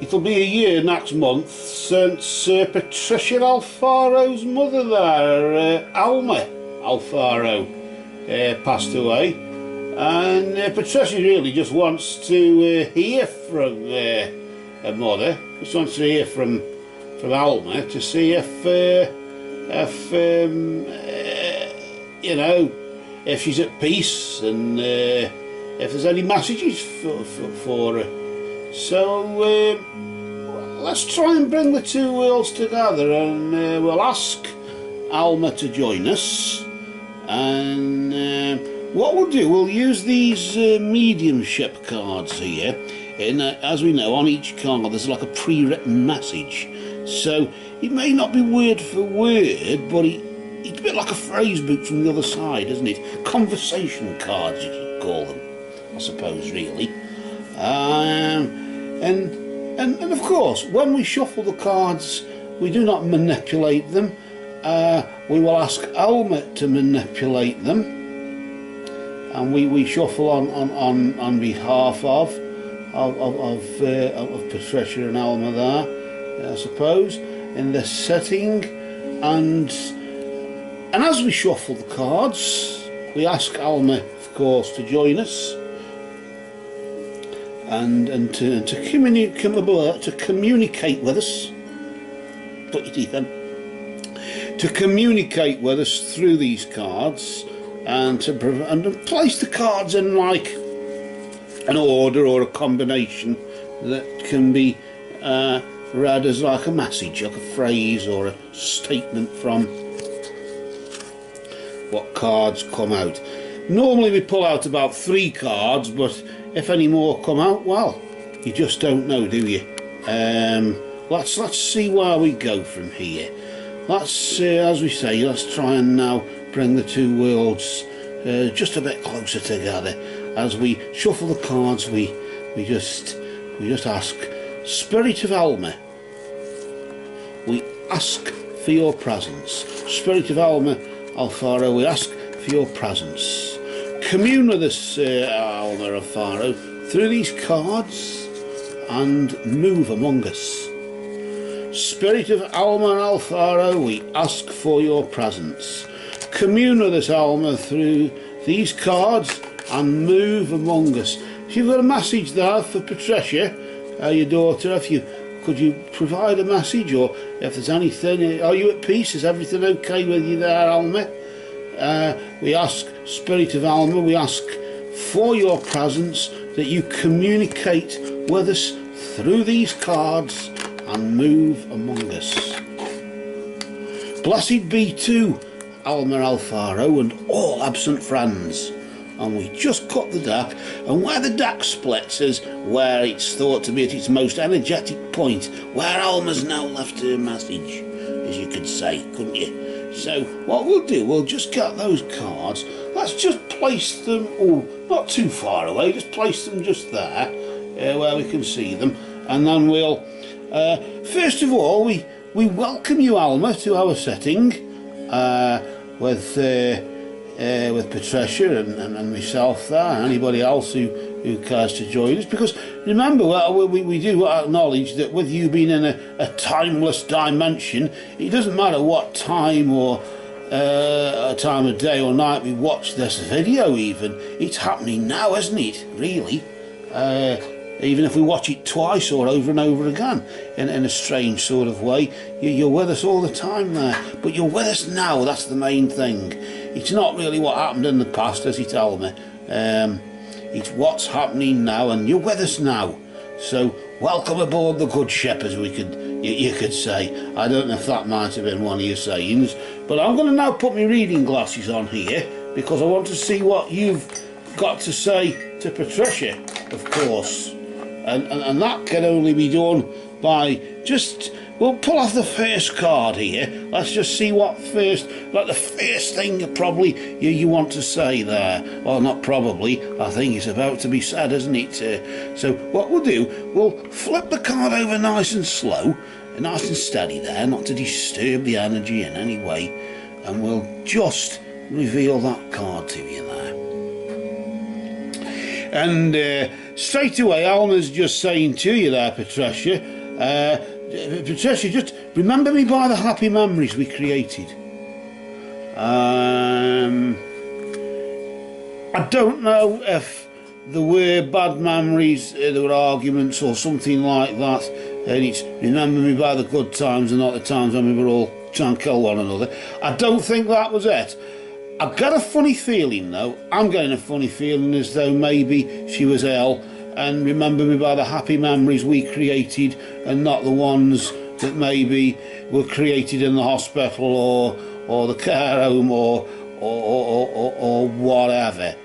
it'll be a year next month since Patricia Alfaro's mother there, Alma Alfaro, passed away, and Patricia really just wants to hear from her mother, just wants to hear from Alma to see if you know, if she's at peace and if there's any messages for her. So let's try and bring the two worlds together, and we'll ask Alma to join us, and what we'll do, we'll use these mediumship cards here, and as we know, on each card there's like a pre-written message, so it may not be word for word, but it's a bit like a phrase book from the other side, isn't it? Conversation cards, you could call them, I suppose, really. And of course, when we shuffle the cards, we do not manipulate them. We will ask Alma to manipulate them, and we shuffle on behalf of Patricia and Alma there, I suppose, in this setting, and as we shuffle the cards, we ask Alma, of course, to join us, and to communicate with us. Put your teeth in. To communicate with us through these cards, and to place the cards in like an order or a combination that can be read as like a message, like a phrase or a statement from what cards come out. Normally we pull out about 3 cards, but if any more come out, well, you just don't know, do you? Let's see where we go from here. Let's, as we say, let's try and now bring the two worlds just a bit closer together. As we shuffle the cards, we just ask, Spirit of Alma, we ask for your presence. Spirit of Alma Alfaro, we ask for your presence. Commune with us, Alma Alfaro, through these cards and move among us. Spirit of Alma Alfaro, we ask for your presence. Commune with us, Alma, through these cards and move among us. If you've got a message there for Patricia, your daughter, could you provide a message, or if there's anything, are you at peace? Is everything okay with you there, Alma? We ask, Spirit of Alma, we ask for your presence, that you communicate with us through these cards and move among us. Blessed be to Alma Alfaro and all absent friends. And we just cut the deck, and where the deck splits is where it's thought to be at its most energetic point, where Alma's now left her message, as you could say, couldn't you? So what we'll do, we'll just get those cards, let's just place them, not too far away, just place them just there, where we can see them, and then we'll, first of all, we welcome you, Alma, to our setting, with Patricia and myself there, and anybody else who cares to join us, because remember, we do acknowledge that with you being in a timeless dimension, it doesn't matter what time or time of day or night we watch this video, even it's happening now, isn't it, really? Even if we watch it twice or over and over again in a strange sort of way, you're with us all the time there, but you're with us now. That's the main thing. It's not really what happened in the past, as you tell me. It's what's happening now, and you're with us now. So welcome aboard the good ship, as you could say. I don't know if that might have been one of your sayings, but I'm going to now put my reading glasses on here, because I want to see what you've got to say to Patricia, of course. And that can only be done by just, we'll pull off the first card here. Let's just see what first, like the first thing probably you want to say there. Well, not probably, I think it's about to be said, isn't it? So what we'll do, we'll flip the card over nice and slow, nice and steady there, not to disturb the energy in any way, and we'll just reveal that card to you there. And straight away, Alma's just saying to you there, Patricia, Patricia, just remember me by the happy memories we created. I don't know if there were bad memories, there were arguments or something like that, and it's remember me by the good times and not the times when we were all trying to kill one another. I don't think that was it. I've got a funny feeling though, I'm getting a funny feeling as though maybe she was ill, and remember me by the happy memories we created and not the ones that maybe were created in the hospital or the care home or whatever.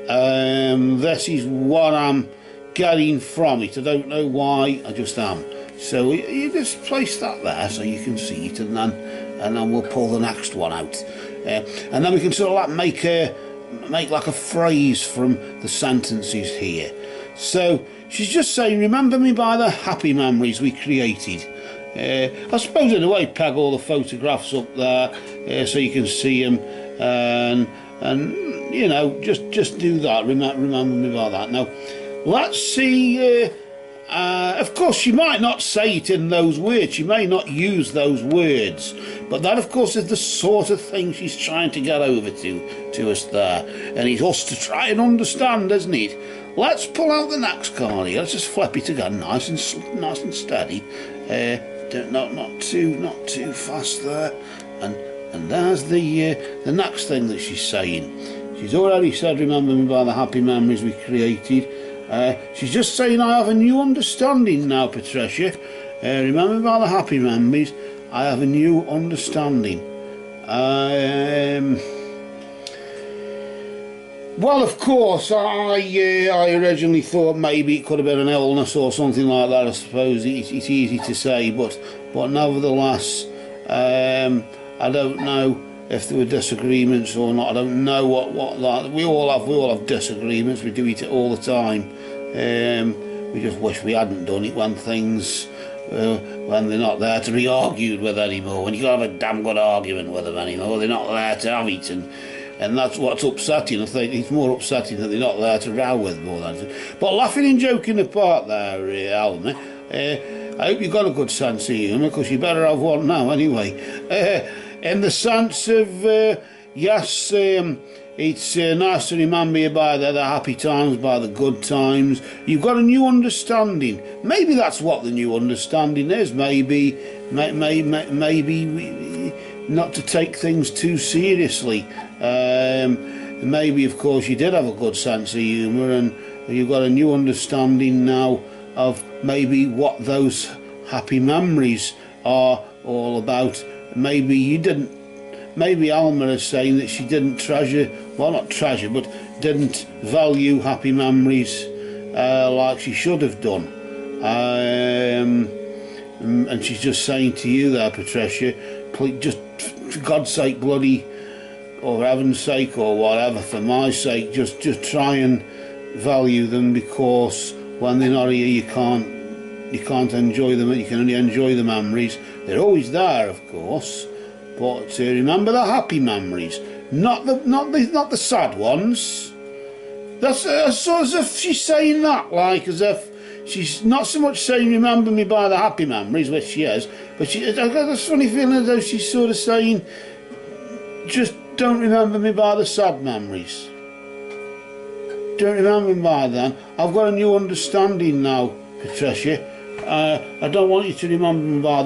This is what I'm getting from it. I don't know why, I just am. So you just place that there so you can see it, and then we'll pull the next one out, and then we can sort of like make like a phrase from the sentences here. So she's just saying, remember me by the happy memories we created. I suppose in a way peg all the photographs up there so you can see them, and you know, just do that. Remember me by that. Now let's see. Of course, she might not say it in those words. She may not use those words, but that, of course, is the sort of thing she's trying to get over to us there, and it's us to try and understand, isn't it? Let's pull out the next card here. Let's just flip it again, nice and steady. Not too fast there. And there's the next thing that she's saying. She's already said, remember me by the happy memories we created. She's just saying, I have a new understanding now, Patricia. Remember me by the happy memories. I have a new understanding. Well, of course, I originally thought maybe it could have been an illness or something like that. I suppose it's easy to say, but nevertheless, I don't know if there were disagreements or not. I don't know what that. We all have disagreements. We do it all the time. We just wish we hadn't done it when things when they're not there to be argued with anymore. When you can't have a damn good argument with them anymore, they're not there to have it, and that's what's upsetting. I think it's more upsetting that they're not there to row with more than. But laughing and joking apart there, Alma, I hope you've got a good sense of humour, because you better have one now anyway. In the sense of, yes, it's nice to remember you by the happy times, by the good times. You've got a new understanding. Maybe that's what the new understanding is. Maybe not to take things too seriously. Maybe, of course, you did have a good sense of humour, and you've got a new understanding now of maybe what those happy memories are all about. Maybe you didn't. Maybe Alma is saying that she didn't treasure, well, not treasure, but didn't value happy memories like she should have done. And she's just saying to you there, Patricia, please, just for God's sake, bloody, or for heaven's sake, or whatever, for my sake, just try and value them, because when they're not here, you can't enjoy them. You can only enjoy the memories. They're always there, of course, but remember the happy memories, not the sad ones. That's sort of as if she's saying that, like as if she's not so much saying remember me by the happy memories, which she is, but I got this funny feeling as though she's sort of saying, just don't remember me by the sad memories. Don't remember me by them. I've got a new understanding now, Patricia. I don't want you to remember me by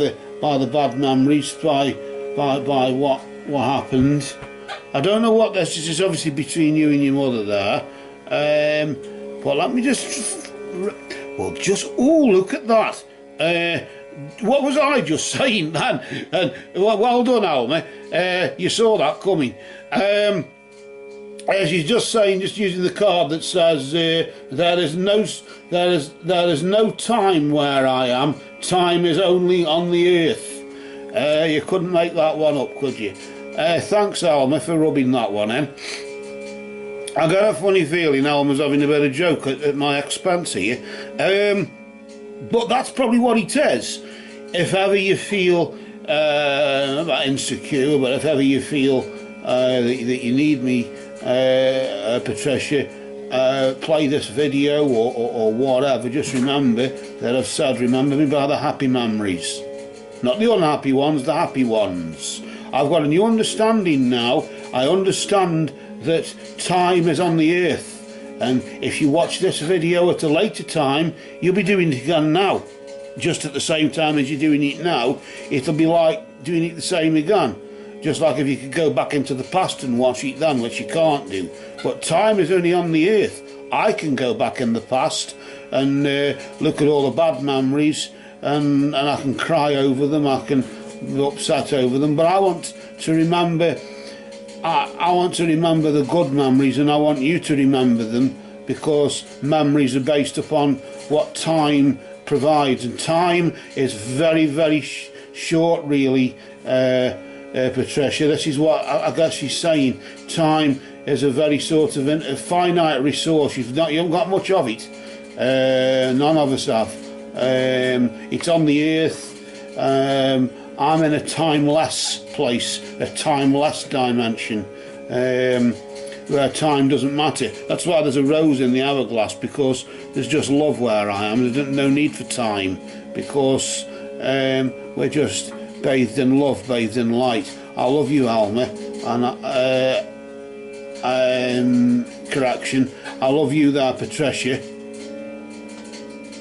the bad memories, by what happened. I don't know what this is obviously between you and your mother there. But let me just, oh, look at that. What was I just saying then? And well done, Alma. You saw that coming. She's just saying, just using the card that says there is no time where I am. Time is only on the earth. You couldn't make that one up, could you? Thanks, Alma, for rubbing that one in. I got a funny feeling Alma's having a bit of joke at my expense here. But that's probably what it is. If ever you feel not insecure, but if ever you feel that you need me, Patricia, play this video or whatever, just remember that I've said, remember me by the happy memories. Not the unhappy ones, the happy ones. I've got a new understanding now. I understand that time is on the earth. And if you watch this video at a later time, you'll be doing it again now. Just at the same time as you're doing it now, it'll be like doing it the same again. Just like if you could go back into the past and watch it then, which you can't do. But time is only on the earth. I can go back in the past and look at all the bad memories and I can cry over them, I can be upset over them, but I want to remember, I want to remember the good memories, and I want you to remember them, because memories are based upon what time provides, and time is very, very short, really. Patricia, this is what I guess she's saying. Time is a very sort of a finite resource. You haven't got much of it. None of us have. It's on the earth. I'm in a timeless place, a timeless dimension, where time doesn't matter. That's why there's a rose in the hourglass, because there's just love where I am. There's no need for time, because we're just bathed in love, bathed in light. I love you, Alma, and correction, I love you there, Patricia.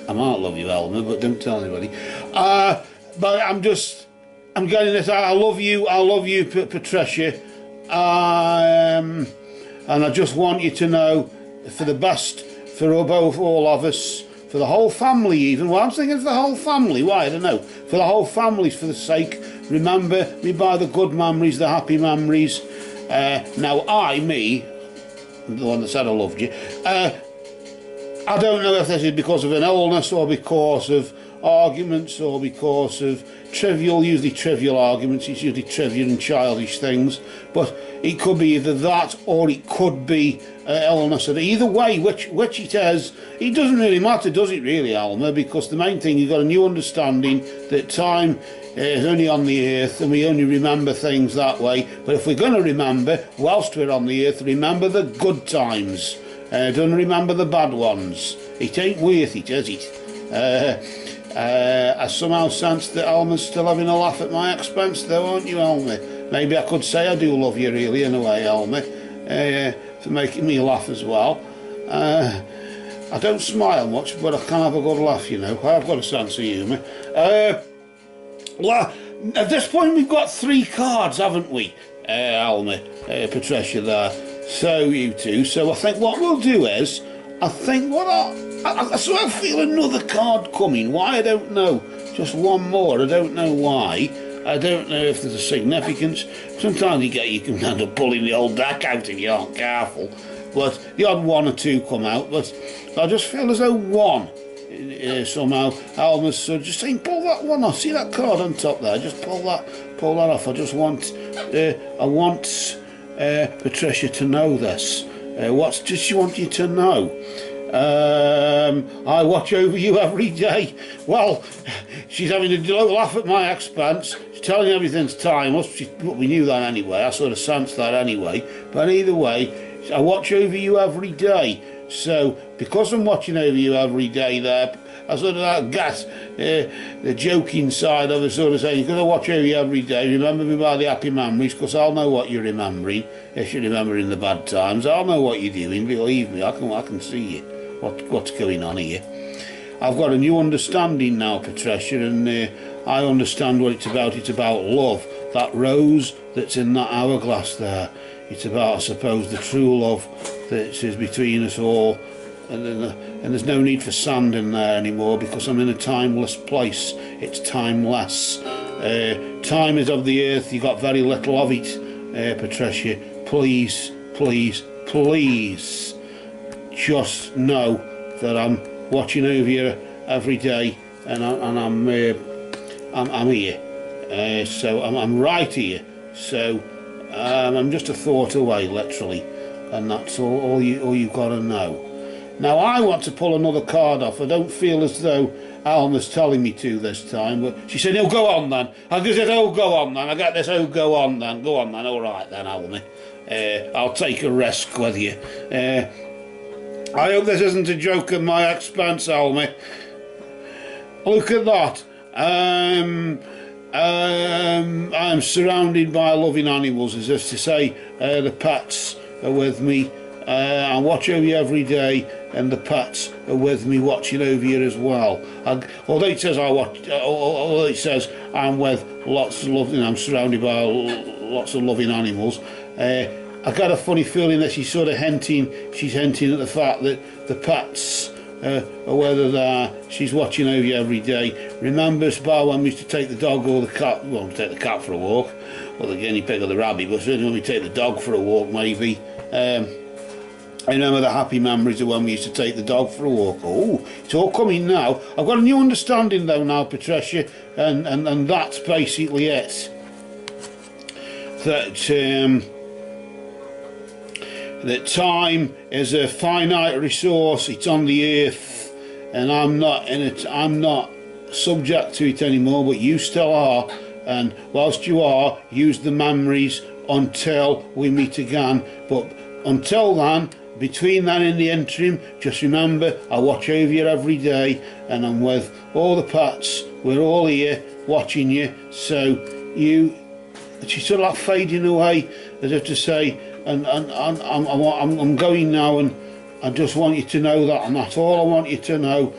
I might love you, Alma, but don't tell anybody. But I'm getting this. I love you, Patricia. And I just want you to know, for the best, for both, all of us, for the whole family even. Well, I'm thinking for the whole family. Why? I don't know. For the whole family, for the sake. Remember me by the good memories, the happy memories. Now, me, the one that said I loved you, I don't know if this is because of an illness or because of arguments or because of usually trivial arguments. It's usually trivial and childish things, but it could be either that or it could be illness. And either way, which it is, it doesn't really matter, does it really, Alma? Because the main thing, you've got a new understanding that time is only on the earth and we only remember things that way. But if we're going to remember, whilst we're on the earth, remember the good times. Don't remember the bad ones. It ain't worth it, is it? I somehow sense that Alma's still having a laugh at my expense, though, aren't you, Alma? Maybe I could say I do love you, really, in a way, Alma, for making me laugh as well. I don't smile much, but I can have a good laugh, you know. I've got a sense of humour. Well, at this point, we've got 3 cards, haven't we, Alma, Patricia there. So you two. So I think what we'll do is, I think what I sort of feel another card coming. Why, I don't know. Just one more. I don't know why. I don't know if there's a significance. Sometimes you can end up pulling the old deck out if you aren't careful. But the odd 1 or 2 come out. But I just feel as though one somehow. Alma's just saying, pull that one off. See that card on top there? Just pull that off. I just want. I want Patricia to know this. What does she want you to know? I watch over you every day. Well, she's having a laugh at my expense. She's telling everything's timeless. We knew that anyway. I sort of sensed that anyway. But either way, I watch over you every day. So, because I'm watching over you every day there, I sort of get the joking side of it, sort of saying, because I watch over you every day, remember me by the happy memories, because I'll know what you're remembering. If you're remembering the bad times, I'll know what you're doing, believe me, I can see you, what's going on here. I've got a new understanding now, Patricia, and I understand what it's about. It's about love, that rose that's in that hourglass there. It's about, I suppose, the true love that is between us all. And there's no need for sand in there anymore, because I'm in a timeless place. It's timeless. Time is of the earth. You've got very little of it, Patricia. Please, please, please, just know that I'm watching over you every day, and I'm here. So I'm right here. So I'm just a thought away, literally, and that's all you've got to know. Now, I want to pull another card off. I don't feel as though Alma's telling me to this time, but she said, "Oh, go on then." I just said, "Oh, go on then." I get this, "Oh, go on then." Go on then. All right then, Alma. I'll take a risk with you. I hope this isn't a joke at my expense, Alma. Look at that. I'm surrounded by loving animals, as if to say the pets are with me. I watch over you every day, and the pets are with me, watching over you as well. Although it says although it says I'm with lots of loving, I'm surrounded by lots of loving animals. I got a funny feeling that she's sort of hinting at the fact that the pets are whether she's watching over you every day. Remember, Spa, when we used to take the dog or the cat, well, we take the cat for a walk, or the guinea pig or the rabbit, but certainly when we take the dog for a walk, maybe. I remember the happy memories of when we used to take the dog for a walk. Oh, it's all coming now. I've got a new understanding though now, Patricia, and that's basically it. That time is a finite resource. It's on the earth, and I'm not in it. I'm not subject to it anymore, but you still are. And whilst you are, use the memories until we meet again. But until then, between then and the interim, just remember, I watch over you every day, and I'm with all the pets. We're all here watching you. So she's sort of like fading away, as if to say, and I'm going now, and I just want you to know that, and that's all I want you to know.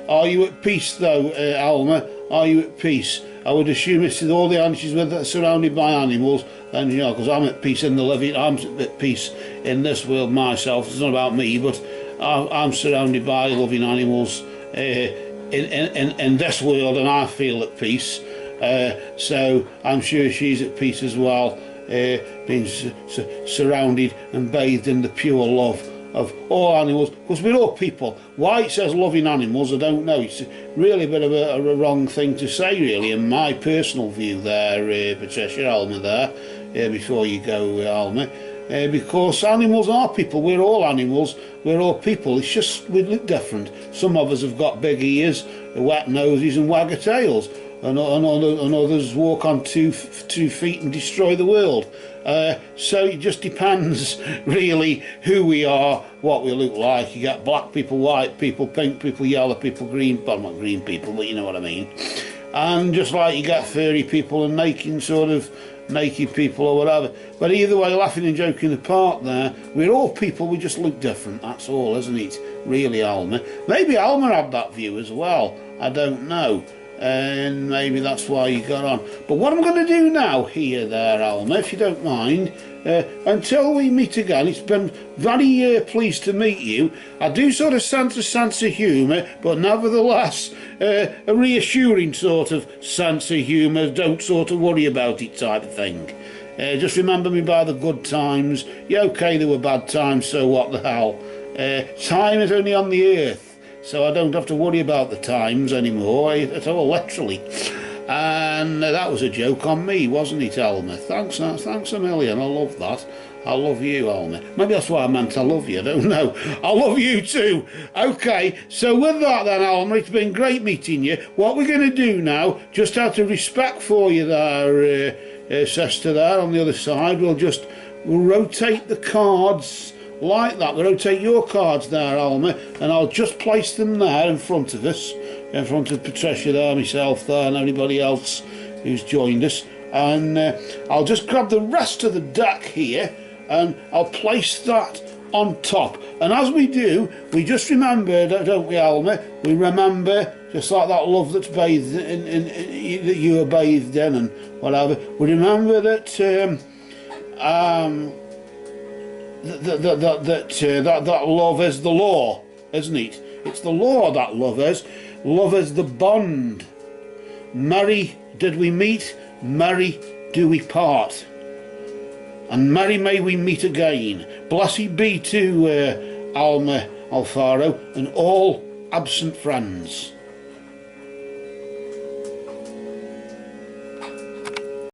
Are you at peace though, Alma? Are you at peace? I would assume it's all the animals with that surrounded by animals, and you know, because I'm at peace in the living, I'm at peace in this world myself. It's not about me, but I'm surrounded by loving animals in this world, and I feel at peace. So I'm sure she's at peace as well, being surrounded and bathed in the pure love of all animals, because we're all people. Why it says loving animals, I don't know. It's really a bit of a wrong thing to say, really, in my personal view there, Patricia, Alma there, before you go, Alma, because animals are people. We're all animals, we're all people. It's just we look different. Some of us have got big ears, wet noses and wagger tails, and others walk on two feet and destroy the world. So it just depends really who we are, what we look like. You get black people, white people, pink people, yellow people, green, well, not green people, but you know what I mean. And just like you get furry people and naked people or whatever. But either way, laughing and joking apart there, we're all people, we just look different, that's all, isn't it? Really, Alma. Maybe Alma had that view as well, I don't know. And maybe that's why you got on. But what I'm going to do now here there, Alma, if you don't mind, until we meet again, it's been very pleased to meet you. I do sort of sense a sense of humour, but nevertheless a reassuring sort of sense of humour, don't sort of worry about it type of thing. Just remember me by the good times. Yeah, okay, there were bad times, so what the hell. Time is only on the earth, so I don't have to worry about the times anymore at all, literally. And that was a joke on me, wasn't it, Alma? Thanks a million, I love that. I love you, Alma. Maybe that's why I meant I love you, I don't know. I love you too. Okay, so with that then, Alma, it's been great meeting you. What we're going to do now, just out of respect for you there, sister there on the other side, we'll rotate the cards like that. We'll rotate your cards there, Alma, and I'll just place them there in front of us, in front of Patricia there, myself there, and everybody else who's joined us. And I'll just grab the rest of the deck here, and I'll place that on top. And as we do, we just remember, don't we, Alma? We remember, just like that love that's bathed in that you are bathed in and whatever. We remember that that love is the law, isn't it? It's the law that love is. Love is the bond. Merry did we meet, merry do we part. And merry may we meet again. Blessed be to Alma Alfaro and all absent friends.